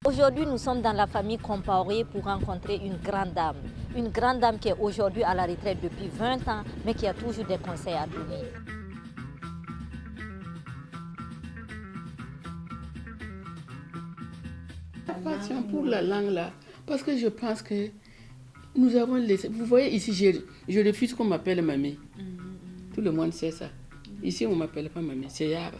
Aujourd'hui, nous sommes dans la famille Compaoré pour rencontrer une grande dame. Une grande dame qui est aujourd'hui à la retraite depuis 20 ans, mais qui a toujours des conseils à donner. Passion pour la langue là, parce que je pense que nous avons laissé. Vous voyez ici, je refuse qu'on m'appelle mamie. Tout le monde sait ça. Ici, on ne m'appelle pas mamie, c'est Yaba.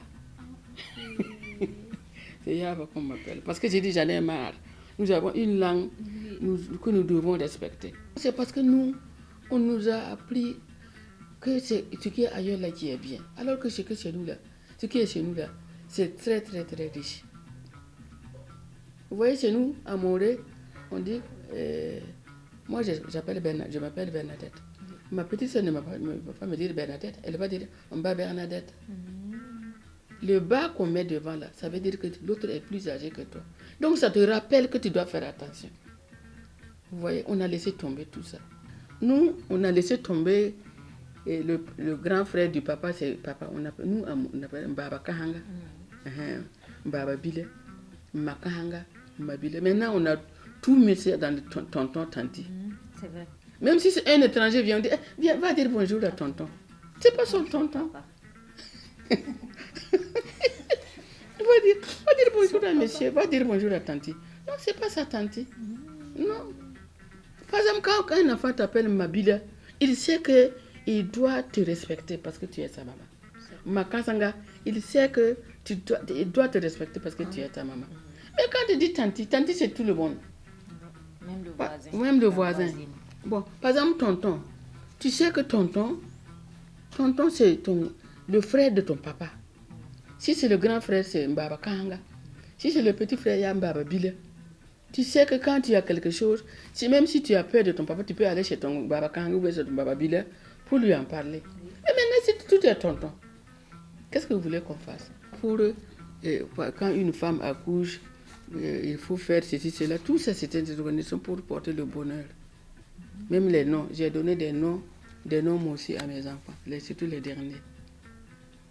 C'est Yaba qu'on m'appelle. Parce que j'ai dit, j'en ai marre. Nous avons une langue que nous devons respecter. C'est parce que nous, on nous a appris que c'est ce qui est ailleurs là qui est bien. Alors que ce qui est chez nous là, c'est très très très riche. Vous voyez, chez nous, à Morée, on dit, moi je m'appelle Bernadette. Ma petite soeur ne va pas me dire Bernadette, elle va dire on bat Bernadette. Le bas qu'on met devant là, ça veut dire que l'autre est plus âgé que toi. Donc ça te rappelle que tu dois faire attention. Vous voyez, on a laissé tomber tout ça. Nous, on a laissé tomber le grand frère du papa, c'est papa. Nous, on appelle Mbaba Kahanga, Mbaba Bile, Makahanga, Mbabile. Maintenant, on a tout mis dans le tonton, tanti. C'est vrai. Même si un étranger vient, on dit, viens, va dire bonjour à tonton. C'est pas son tonton. Va dire bonjour à monsieur, va dire bonjour à tanti. Non, c'est pas sa tanti. Non. Par exemple, quand un enfant t'appelle Mabila, il sait qu'il doit te respecter parce que tu es sa maman. Makasanga, il sait que il doit te respecter parce que tu es ta maman. Mais quand tu dis tanti, tanti c'est tout le monde. Même le voisin. Même le voisin. Bon, par exemple, tonton. Tu sais que tonton c'est le frère de ton papa. Si c'est le grand frère, c'est Mbaba Kahanga. Si c'est le petit frère, il y a Mbaba Bile. Tu sais que quand tu as quelque chose, même si tu as peur de ton papa, tu peux aller chez ton Mbaba Kahanga ou chez ton Mbaba Bile pour lui en parler. Mais maintenant, si tout est tonton, qu'est-ce que vous voulez qu'on fasse? Quand une femme accouche, il faut faire ceci, cela. Tout ça, c'est une organisation pour porter le bonheur. Même les noms. J'ai donné des noms moi aussi à mes enfants, surtout les derniers.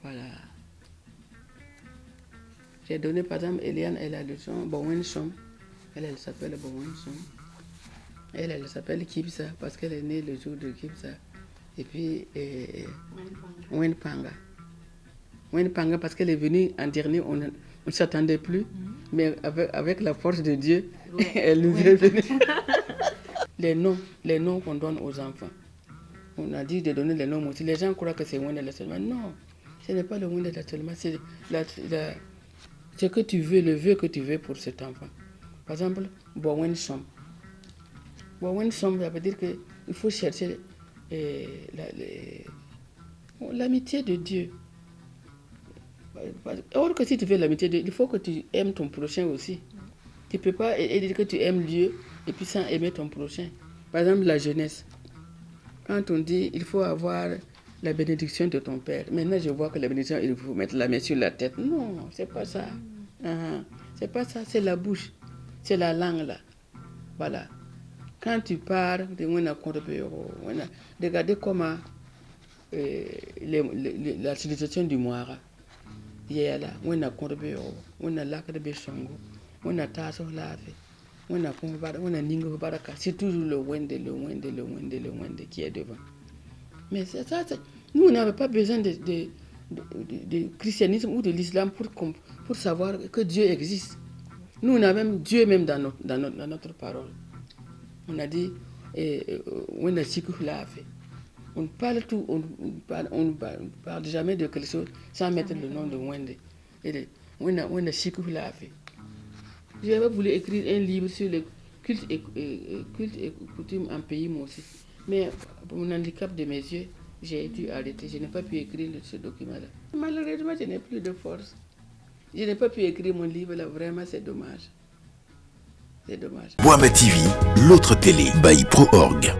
Voilà. J'ai donné, par exemple, Eliane, elle a le son Bowensom. Elle s'appelle Bowensom. Elle s'appelle Kipsa parce qu'elle est née le jour de Kipsa. Et puis, Wenpanga. Wenpanga parce qu'elle est venue en dernier, on ne s'attendait plus. Mais avec la force de Dieu, elle nous est venue. Les noms qu'on donne aux enfants. On a dit de donner les noms aussi. Les gens croient que c'est Wendela seulement. Non, ce n'est pas le Wendela seulement. C'est ce que tu veux, le vœu que tu veux pour cet enfant. Par exemple, Bowensom. Bowensom, ça veut dire qu'il faut chercher l'amitié de Dieu. Or que si tu veux l'amitié de Dieu, il faut que tu aimes ton prochain aussi. Tu ne peux pas dire que tu aimes Dieu et puis sans aimer ton prochain. Par exemple, la jeunesse. Quand on dit il faut avoir la bénédiction de ton père, maintenant je vois que la bénédiction, il faut mettre la main sur la tête. Non, c'est pas ça. C'est pas ça, c'est la bouche. C'est la langue là. Voilà. Quand tu parles, regardez comment la civilisation du Moara. Il y a là, on a Korbeo, on a Lakrebe Songo, on a Tasso Lave. On a Ningo Baraka, c'est toujours le Wende qui est devant. Mais c'est ça, nous on n'avait pas besoin de christianisme ou de l'islam pour savoir que Dieu existe. Nous on a même Dieu même dans notre parole. On a dit, on a Sikulafe. On parle tout, on parle jamais de quelque chose sans mettre le nom de Wende. On a Sikulafe. J'avais voulu écrire un livre sur le culte et coutume en pays, moi aussi. Mais pour mon handicap de mes yeux, j'ai dû arrêter. Je n'ai pas pu écrire ce document-là. Malheureusement, je n'ai plus de force. Je n'ai pas pu écrire mon livre là. Vraiment, c'est dommage. C'est dommage. Boama TV, l'autre télé, by Pro Org.